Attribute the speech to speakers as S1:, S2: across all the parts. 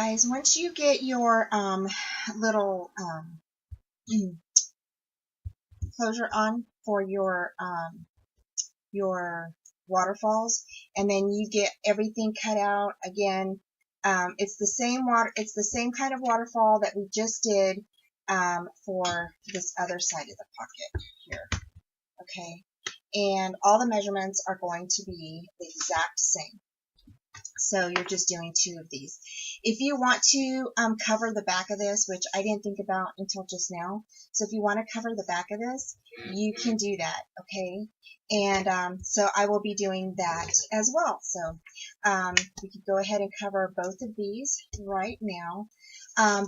S1: guys, once you get your little closure on for your waterfalls, and then you get everything cut out again, it's the same kind of waterfall that we just did for this other side of the pocket here. Okay, and all the measurements are going to be the exact same. So you're just doing 2 of these. If you want to cover the back of this, which I didn't think about until just now, so if you want to cover the back of this, you can do that, okay? And so I will be doing that as well. So we can go ahead and cover both of these right now.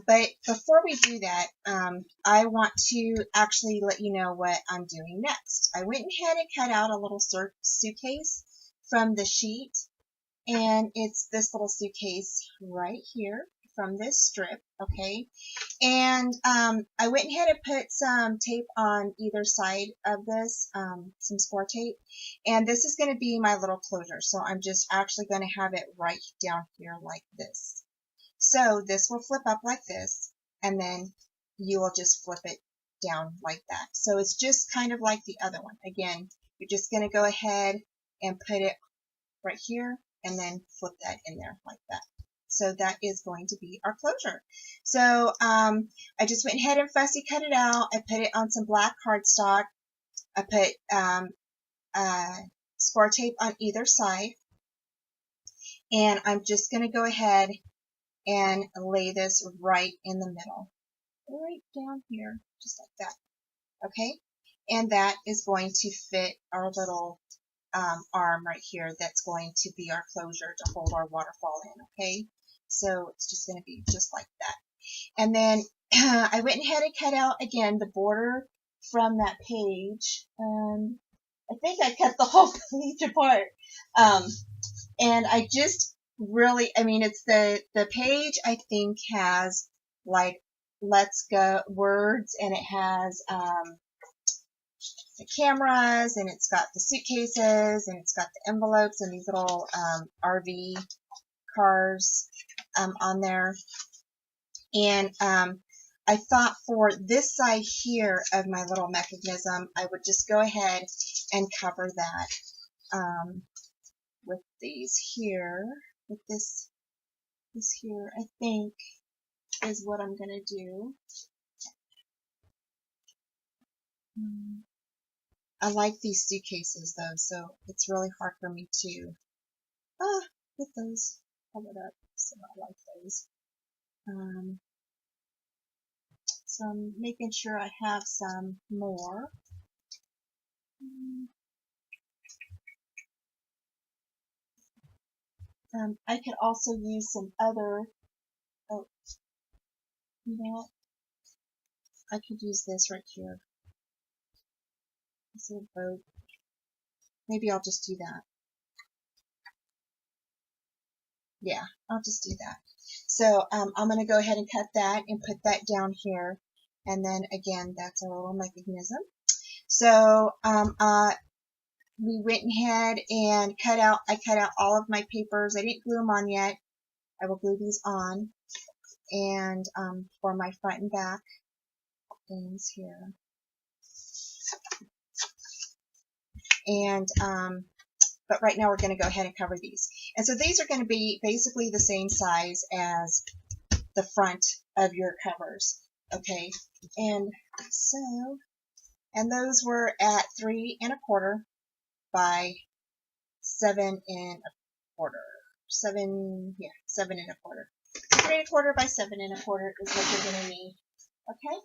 S1: But before we do that, I want to actually let you know what I'm doing next. I went ahead and cut out a little suitcase from the sheet. And it's this little suitcase right here from this strip, okay? And I went ahead and put some tape on either side of this, some score tape. And this is going to be my little closure. So I'm just actually going to have it right down here like this. So this will flip up like this, and then you will just flip it down like that. So it's just kind of like the other one. Again, you're just going to go ahead and put it right here, and then flip that in there like that. So that is going to be our closure. So I just went ahead and fussy cut it out. I put it on some black cardstock. I put score tape on either side. And I'm just going to go ahead and lay this right in the middle. Right down here, just like that. Okay? And that is going to fit our little arm right here. That's going to be our closure to hold our waterfall in, okay? So it's just going to be just like that. And then I went ahead and cut out, again, the border from that page. I think I cut the whole page apart. And I just really, I mean, it's the page, I think, has, like, let's go words, and it has the cameras, and it's got the suitcases, and it's got the envelopes and these little RV cars on there. And I thought for this side here of my little mechanism, I would just go ahead and cover that with these here, with this here, I think is what I'm going to do. I like these suitcases though, so it's really hard for me to get those covered up, so I like those. So I'm making sure I have some more. I could also use some other, oh, you know what? I could use this right here. This little boat. Maybe I'll just do that. Yeah, I'll just do that. So I'm going to go ahead and cut that and put that down here. And then again, that's our little mechanism. So we went ahead and I cut out all of my papers. I didn't glue them on yet. I will glue these on. And for my front and back things here. And but right now we're going to go ahead and cover these. And so these are going to be basically the same size as the front of your covers. Okay, and so, and those were at 3 1/4 by 7 1/4. 7 1/4. 3 1/4 by 7 1/4 is what you're going to need. Okay.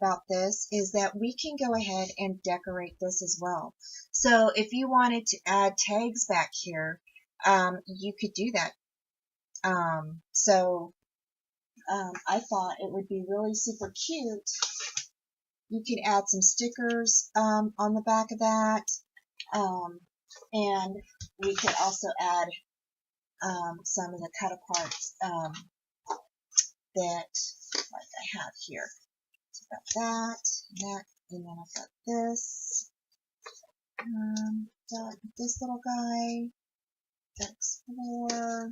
S1: about this is that we can go ahead and decorate this as well. So if you wanted to add tags back here, you could do that. I thought it would be really super cute. You could add some stickers on the back of that, and we could also add some of the cut aparts that, like I have here. So I've got that, and then I've got this. Got this little guy. Got Explore.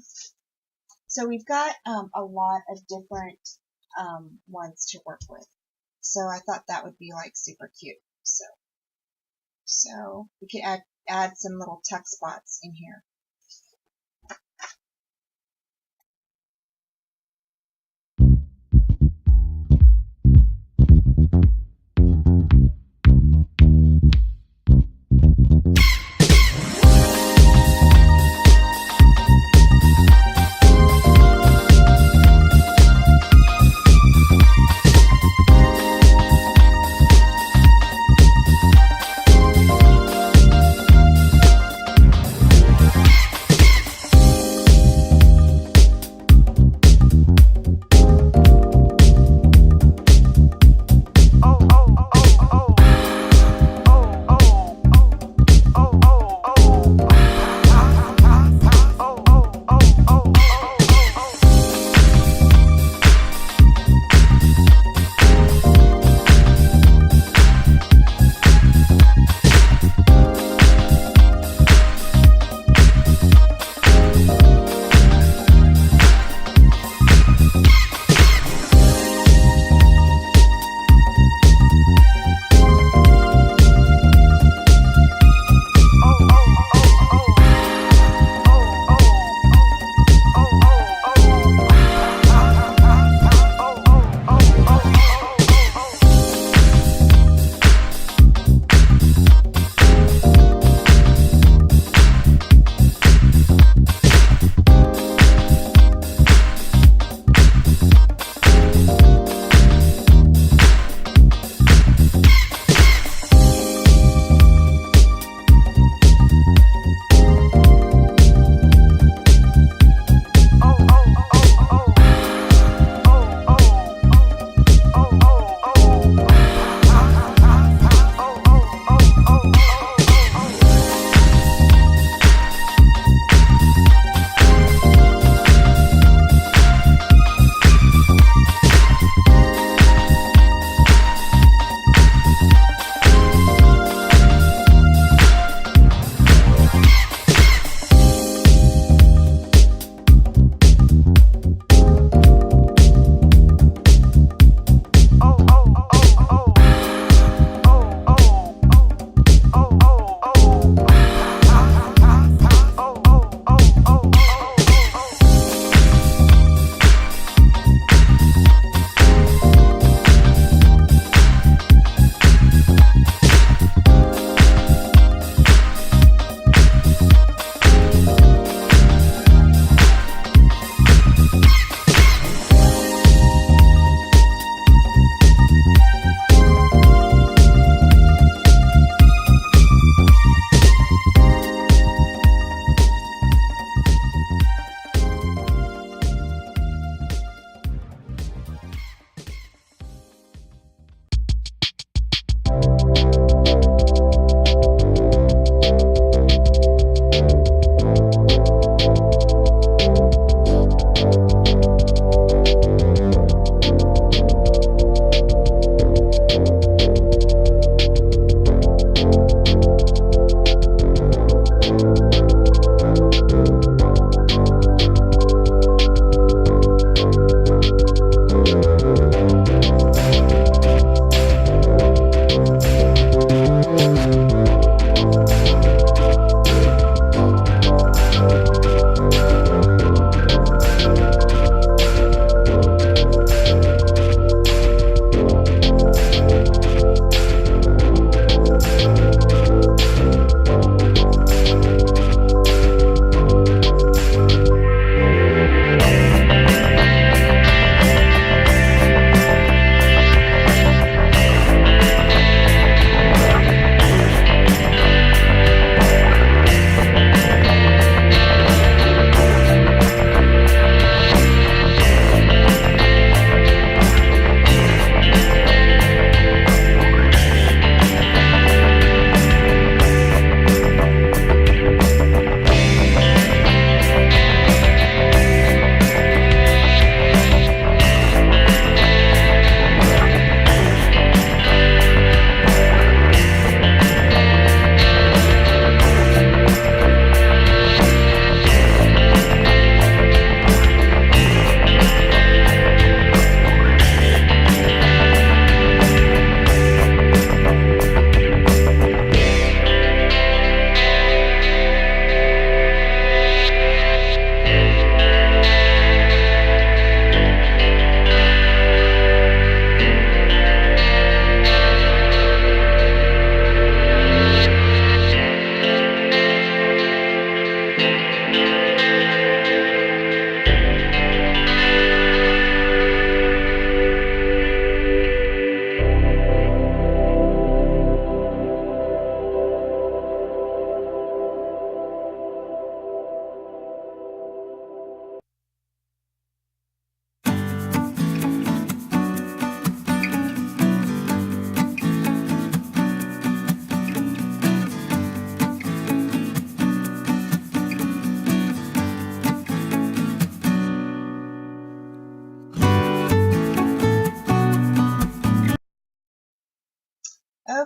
S1: So we've got a lot of different ones to work with. So I thought that would be like super cute. So we could add some little tuck spots in here.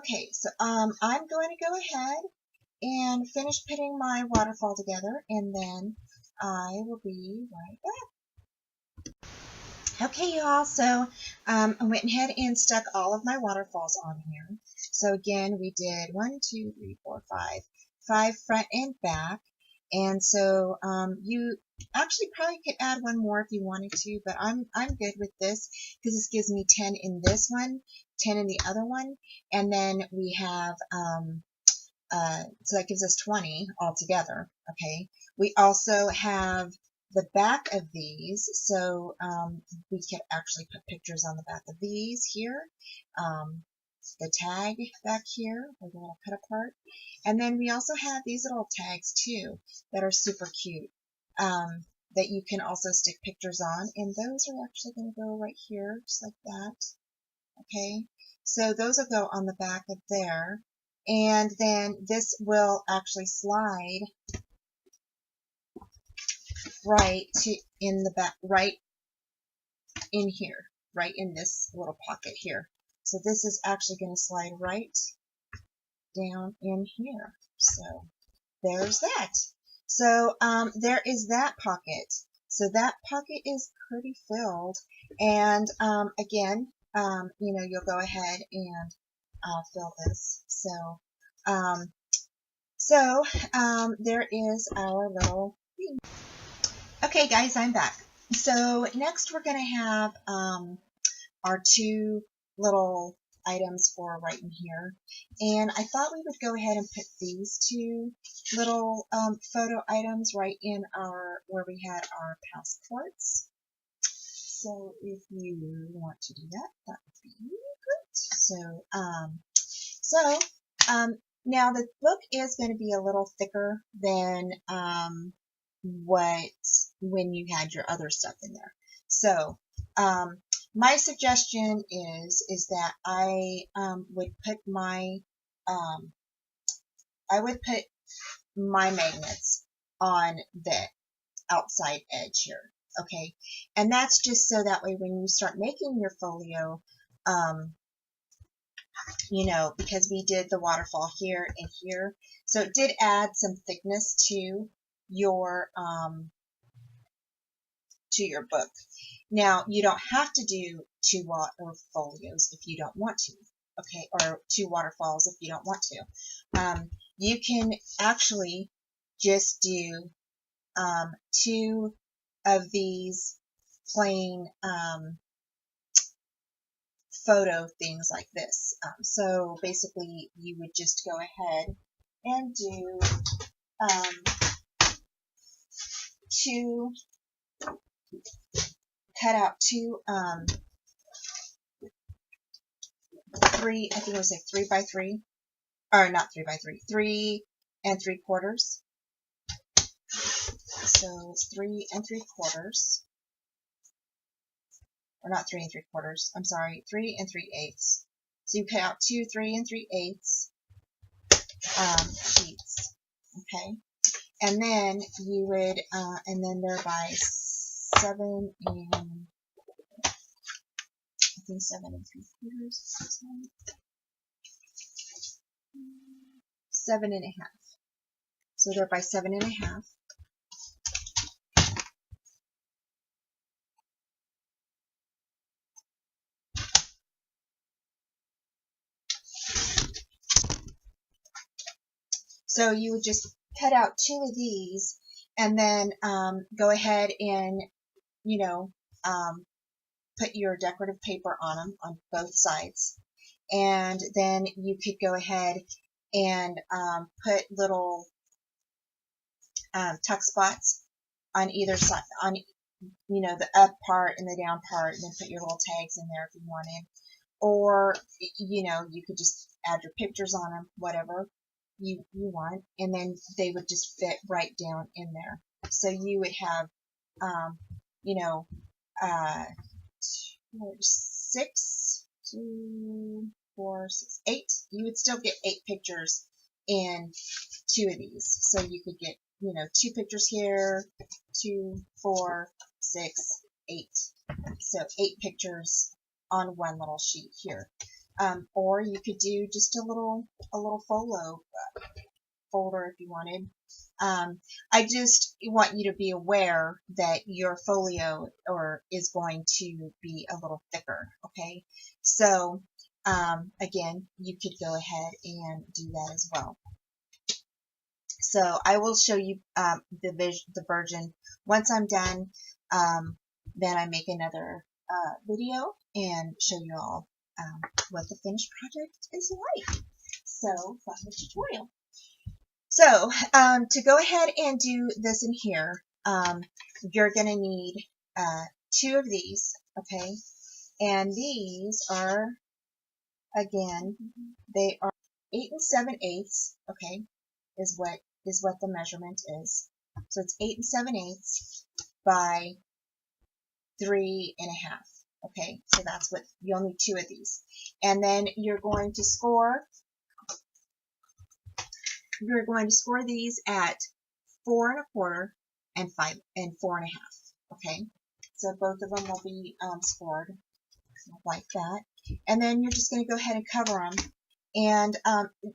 S1: Okay, so I'm going to go ahead and finish putting my waterfall together, and then I will be right back. Okay, y'all, so I went ahead and stuck all of my waterfalls on here. So again, we did 1, 2, 3, 4, 5 front and back. And so you actually probably could add one more if you wanted to, but I'm good with this because this gives me 10 in this one, 10 in the other one, and then we have so that gives us 20 altogether. Okay, we also have the back of these, so we can actually put pictures on the back of these here. The tag back here, or the little cut apart. And then we also have these little tags too that are super cute that you can also stick pictures on. And those are actually going to go right here, just like that. Okay, so those will go on the back of there. And then this will actually slide right in the back, right in here, right in this little pocket here. So this is actually going to slide right down in here. So there's that. So there is that pocket. So that pocket is pretty filled. And again, you know, you'll go ahead and fill this. So there is our little thing. Okay, guys, I'm back. So next we're going to have our two little items for right in here. And I thought we would go ahead and put these two little photo items right in our, where we had our passports. So if you want to do that, that would be good. So now the book is going to be a little thicker than when you had your other stuff in there. So my suggestion is that I would put my magnets on the outside edge here. Okay, and that's just so that way when you start making your folio, you know, because we did the waterfall here and here, so it did add some thickness to your book. Now, you don't have to do two folios if you don't want to, okay, or two waterfalls if you don't want to. You can actually just do two of these plain photo things like this. So basically, you would just go ahead and do cut out two, three, I think it was like 3 by 3, or not 3 by 3, 3 3/4. So it's 3 3/4, or not 3 3/4, I'm sorry, 3 3/8. So you cut out 2 3 3/8 sheets, okay? And then you would, and then they're by 7 and, I think 7 3/4, 7 1/2. So they're by 7 1/2. So you would just cut out 2 of these, and then go ahead and, you know, put your decorative paper on them on both sides. And then you could go ahead and put little tuck spots on either side, on, you know, the up part and the down part, and then put your little tags in there if you wanted. Or, you know, you could just add your pictures on them, whatever you want, and then they would just fit right down in there. So you would have, you know, 6, 2, 4, 6, 8. You would still get 8 pictures in 2 of these. So you could get, you know, 2 pictures here, 2, 4, 6, 8. So 8 pictures on one little sheet here. Or you could do just a little folio folder if you wanted. I just want you to be aware that your folio is going to be a little thicker, okay? So again, you could go ahead and do that as well. So I will show you the version once I'm done. Then I make another video and show you all what the finished project is like. So that's the tutorial. So to go ahead and do this in here, you're going to need 2 of these, okay? And these are, again, they are 8 7/8, okay, is what the measurement is. So it's 8 7/8 by 3 1/2. Okay, so that's what you'll need 2 of these. And then you're going to score these at 4 1/4 and 5 and 4 1/2. Okay, so both of them will be scored like that. And then you're just going to go ahead and cover them. And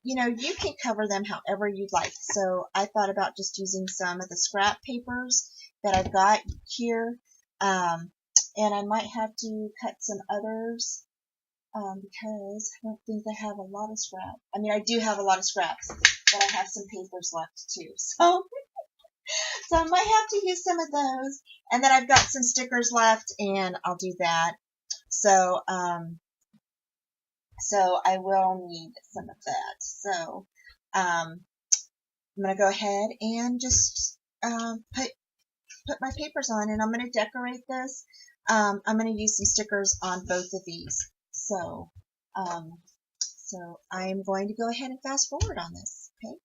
S1: you know, you can cover them however you'd like. So I thought about just using some of the scrap papers that I've got here. And I might have to cut some others because I don't think I have a lot of scrap. I mean, I do have a lot of scraps, but I have some papers left too. So, so I might have to use some of those. And then I've got some stickers left, and I'll do that. So, so I will need some of that. So, I'm going to go ahead and just put my papers on, and I'm going to decorate this. I'm going to use some stickers on both of these. So, so I'm going to go ahead and fast forward on this, okay?